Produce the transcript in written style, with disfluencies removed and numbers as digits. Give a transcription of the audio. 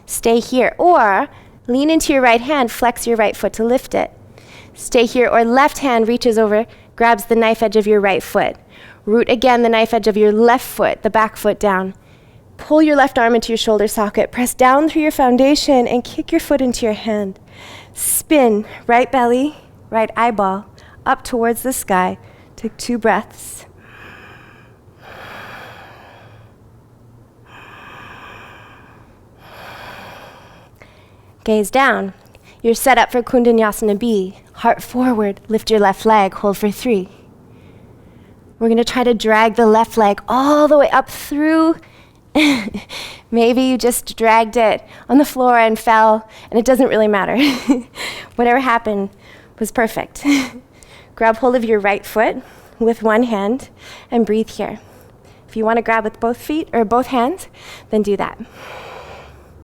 Stay here. Or lean into your right hand, flex your right foot to lift it. Stay here. Or left hand reaches over, grabs the knife edge of your right foot. Root again the knife edge of your left foot, the back foot down. Pull your left arm into your shoulder socket. Press down through your foundation and kick your foot into your hand. Spin, right belly, right eyeball, up towards the sky. Take 2 breaths. Gaze down. You're set up for Koundinyasana B. Heart forward, lift your left leg, hold for 3. We're gonna try to drag the left leg all the way up through. Maybe you just dragged it on the floor and fell, and it doesn't really matter. Whatever happened was perfect. Grab hold of your right foot with one hand and breathe here. If you wanna grab with both feet or both hands, then do that.